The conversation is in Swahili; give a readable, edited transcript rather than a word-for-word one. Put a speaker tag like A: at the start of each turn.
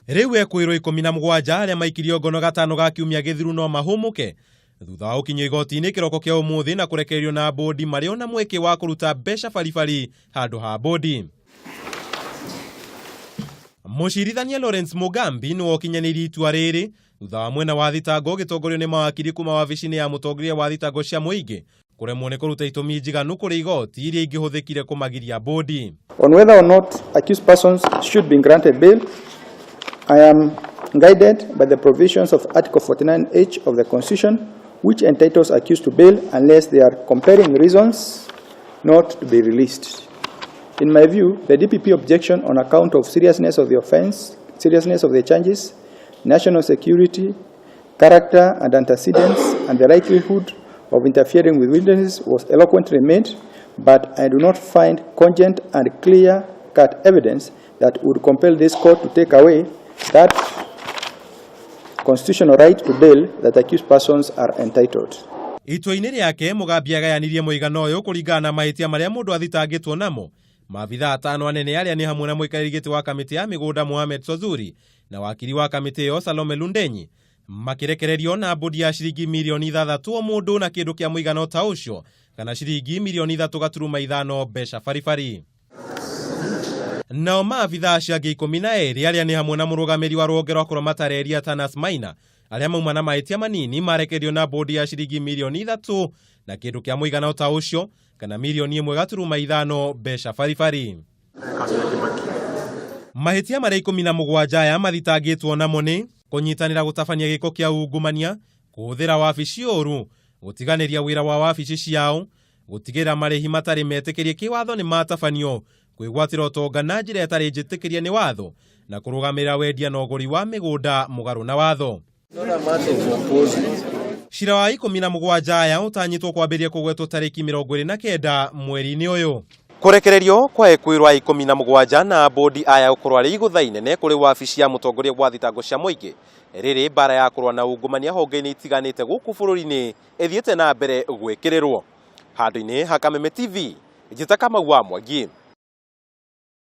A: Riu ekwirwo 17 aria maikirio ngono gatano ga kiumia githiru no mahumuke thutha wa ukinyo igoti-ini kiroko kia umuthi na kurekererio na bodi mari ona mweke wa kuruta besha baribari handu ha bodi. Mucirithania Lawrence Mugambi ni wokinyanirie itua riri thutha wa mwena wa thitango gitongorio ni mawakiri kuma wabici-ini ya mutongoria wa thitango cia muingi kuremwo ni kuruta itumi njiganu kuri igoti iria ingihuthikire kumagiria bodi.
B: On whether or not accused persons should be granted bail, I am guided by the provisions of Article 49H of the Constitution, which entitles accused to bail unless there are compelling reasons not to be released. In my view, the DPP objection on account of seriousness of the offence, seriousness of the charges, national security, character and antecedents, and the likelihood of interfering with witnesses was eloquently made, but I do not find cogent and clear-cut evidence that would compel this court to take away that constitutional right to bail that accused persons are entitled.
A: Itua-ini riake Mugambi agayanirie muigana uyu kuringana na mahitia maria mundu athitangitwo namo. Maabitha atano anene aria ni hamwe na muikariri giti wa kamiti ya migunda Mohamed Sozuri na wakiri wa kamiti iyo Salome Lundenyi makirekererio na bodi ya shiringi milioni 3 o mundu na kindu kia muigana ta ucio kana shiringi milioni 3.5 besha baribari. Nao maabitha acio angĩ 12 aria ni hamwe na murugamiri wa rwonge rwa kuramata reri Atanas Maina aria mauma na mahitia manini marekererio na bodi ya shiringi milioni 3 na kindu kia muigana ta ucio kana milioni 1.5 besha baribari. Mahitia maria 17 aya mathitangitwo namo ni kunyitanira gutabania giko kia ungumania, kuhuthira wabici uru, gutiganiria wira wa wabici ciao, gutigira marihi matari metikirie kiwatho ni matabanio, kwigwatira utonga na njira etari njitikirie ni watho na kurugamira wendia na uguri wa migunda mugaru na watho. Cira wa 17 aya utanyitwo kwambiria kugwetwo tariki 29 mweri-ini uyu. Kurekererio kwa ekwirwa 17 na bodi aya ukorwa ri iguthaine ne kuri wabici ya mutongoria wa thitango cia muingi riri bara ya kurwa na ungumania honge-ini itiganite guku bururi-ini ithiete na mbere gwikirirwo. Handu-ini ha Kameme TV, Njĩta Kamau wa Mwangi.